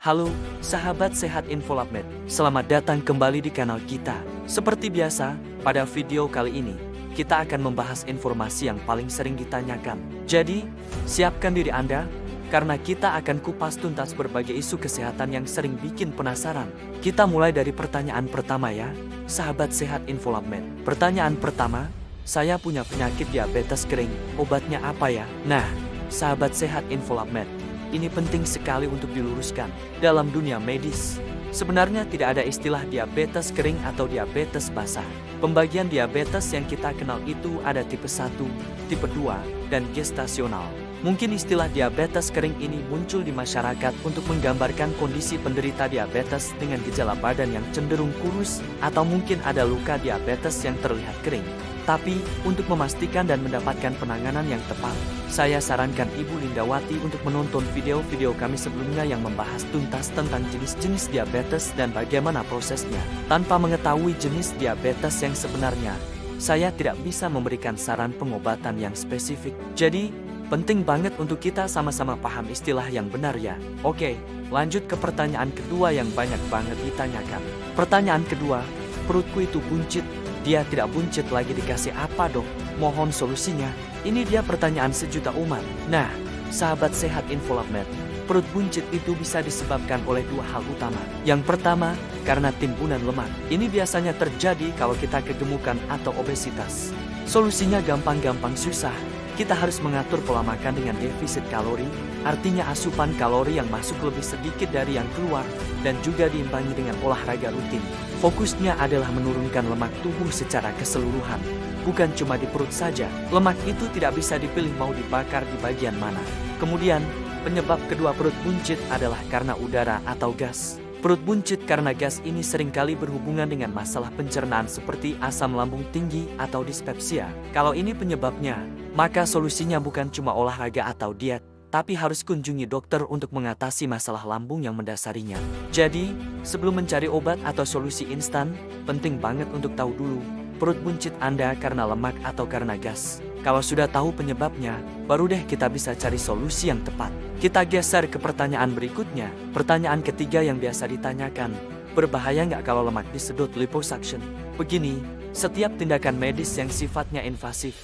Halo, sahabat sehat Infolabmed. Selamat datang kembali di kanal kita. Seperti biasa, pada video kali ini, kita akan membahas informasi yang paling sering ditanyakan. Jadi, siapkan diri Anda, karena kita akan kupas tuntas berbagai isu kesehatan yang sering bikin penasaran. Kita mulai dari pertanyaan pertama ya, sahabat sehat Infolabmed. Pertanyaan pertama, saya punya penyakit diabetes kering, obatnya apa ya? Nah, sahabat sehat Infolabmed, ini penting sekali untuk diluruskan. Dalam dunia medis, sebenarnya tidak ada istilah diabetes kering atau diabetes basah. Pembagian diabetes yang kita kenal itu ada tipe 1, tipe 2, dan gestasional. Mungkin istilah diabetes kering ini muncul di masyarakat untuk menggambarkan kondisi penderita diabetes dengan gejala badan yang cenderung kurus, atau mungkin ada luka diabetes yang terlihat kering. Tapi, untuk memastikan dan mendapatkan penanganan yang tepat, saya sarankan Ibu Lindawati untuk menonton video-video kami sebelumnya yang membahas tuntas tentang jenis-jenis diabetes dan bagaimana prosesnya. Tanpa mengetahui jenis diabetes yang sebenarnya, saya tidak bisa memberikan saran pengobatan yang spesifik. Jadi, penting banget untuk kita sama-sama paham istilah yang benar ya. Oke, lanjut ke pertanyaan kedua yang banyak banget ditanyakan. Pertanyaan kedua, perutku itu buncit. Dia tidak buncit lagi, dikasih apa dok? Mohon solusinya. Ini dia pertanyaan sejuta umat. Nah, sahabat sehat Infolabmed, perut buncit itu bisa disebabkan oleh dua hal utama. Yang pertama, karena timbunan lemak. Ini biasanya terjadi kalau kita kegemukan atau obesitas. Solusinya gampang-gampang susah. Kita harus mengatur pola makan dengan defisit kalori, artinya asupan kalori yang masuk lebih sedikit dari yang keluar, dan juga diimbangi dengan olahraga rutin. Fokusnya adalah menurunkan lemak tubuh secara keseluruhan, bukan cuma di perut saja. Lemak itu tidak bisa dipilih mau dibakar di bagian mana. Kemudian, penyebab kedua perut buncit adalah karena udara atau gas. Perut buncit karena gas ini seringkali berhubungan dengan masalah pencernaan seperti asam lambung tinggi atau dispepsia. Kalau ini penyebabnya, maka solusinya bukan cuma olahraga atau diet, tapi harus kunjungi dokter untuk mengatasi masalah lambung yang mendasarinya. Jadi, sebelum mencari obat atau solusi instan, penting banget untuk tahu dulu, perut buncit Anda karena lemak atau karena gas. Kalau sudah tahu penyebabnya, baru deh kita bisa cari solusi yang tepat. Kita geser ke pertanyaan berikutnya. Pertanyaan ketiga yang biasa ditanyakan, berbahaya nggak kalau lemak disedot liposuction? Begini, setiap tindakan medis yang sifatnya invasif,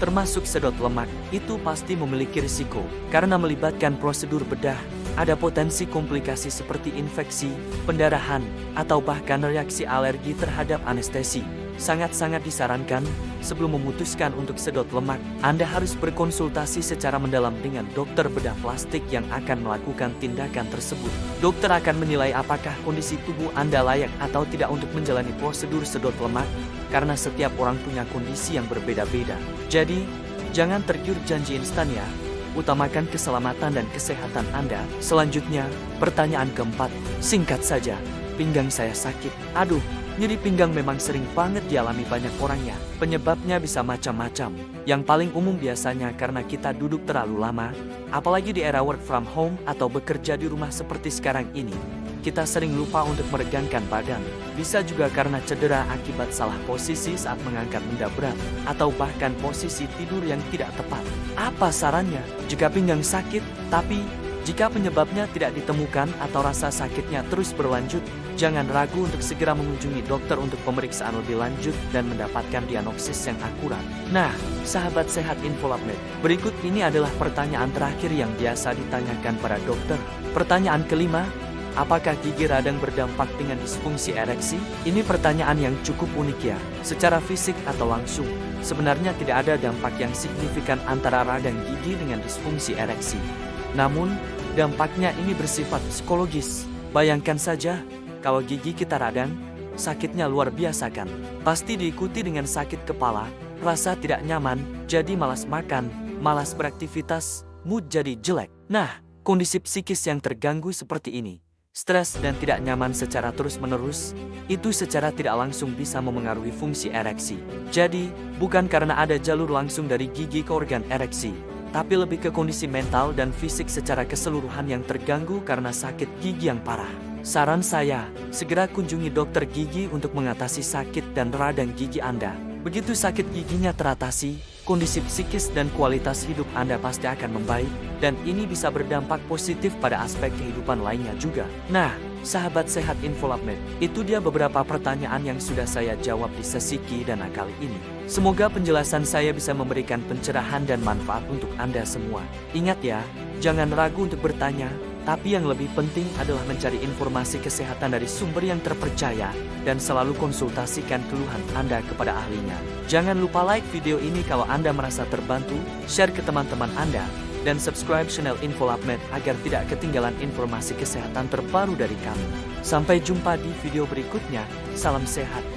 termasuk sedot lemak, itu pasti memiliki risiko. Karena melibatkan prosedur bedah, ada potensi komplikasi seperti infeksi, pendarahan, atau bahkan reaksi alergi terhadap anestesi. Sangat-sangat disarankan, sebelum memutuskan untuk sedot lemak, Anda harus berkonsultasi secara mendalam dengan dokter bedah plastik yang akan melakukan tindakan tersebut. Dokter akan menilai apakah kondisi tubuh Anda layak atau tidak untuk menjalani prosedur sedot lemak, karena setiap orang punya kondisi yang berbeda-beda. Jadi, jangan tergiur janji instan ya. Utamakan keselamatan dan kesehatan Anda. Selanjutnya, pertanyaan keempat, singkat saja, pinggang saya sakit. Aduh, nyeri pinggang memang sering banget dialami banyak orang ya. Penyebabnya bisa macam-macam. Yang paling umum biasanya karena kita duduk terlalu lama, apalagi di era work from home atau bekerja di rumah seperti sekarang ini. Kita sering lupa untuk meregangkan badan. Bisa juga karena cedera akibat salah posisi saat mengangkat benda berat, atau bahkan posisi tidur yang tidak tepat. Apa sarannya? Jika pinggang sakit, tapi jika penyebabnya tidak ditemukan atau rasa sakitnya terus berlanjut, jangan ragu untuk segera mengunjungi dokter untuk pemeriksaan lebih lanjut dan mendapatkan diagnosis yang akurat. Nah, sahabat sehat Infolabmed, berikut ini adalah pertanyaan terakhir yang biasa ditanyakan pada dokter. Pertanyaan kelima, apakah gigi radang berdampak dengan disfungsi ereksi? Ini pertanyaan yang cukup unik ya. Secara fisik atau langsung, sebenarnya tidak ada dampak yang signifikan antara radang gigi dengan disfungsi ereksi. Namun, dampaknya ini bersifat psikologis. Bayangkan saja, kalau gigi kita radang, sakitnya luar biasa kan? Pasti diikuti dengan sakit kepala, rasa tidak nyaman, jadi malas makan, malas beraktivitas, mood jadi jelek. Nah, kondisi psikis yang terganggu seperti ini, stres dan tidak nyaman secara terus-menerus, itu secara tidak langsung bisa memengaruhi fungsi ereksi. Jadi, bukan karena ada jalur langsung dari gigi ke organ ereksi, tapi lebih ke kondisi mental dan fisik secara keseluruhan yang terganggu karena sakit gigi yang parah. Saran saya, segera kunjungi dokter gigi untuk mengatasi sakit dan radang gigi Anda. Begitu sakit giginya teratasi, kondisi psikis dan kualitas hidup Anda pasti akan membaik, dan ini bisa berdampak positif pada aspek kehidupan lainnya juga. Nah, sahabat sehat Involapmed, itu dia beberapa pertanyaan yang sudah saya jawab di sesi Q&A kali ini. Semoga penjelasan saya bisa memberikan pencerahan dan manfaat untuk Anda semua. Ingat ya, jangan ragu untuk bertanya, tapi yang lebih penting adalah mencari informasi kesehatan dari sumber yang terpercaya dan selalu konsultasikan keluhan Anda kepada ahlinya. Jangan lupa like video ini kalau Anda merasa terbantu, share ke teman-teman Anda, dan subscribe channel Involapmed agar tidak ketinggalan informasi kesehatan terbaru dari kami. Sampai jumpa di video berikutnya, salam sehat.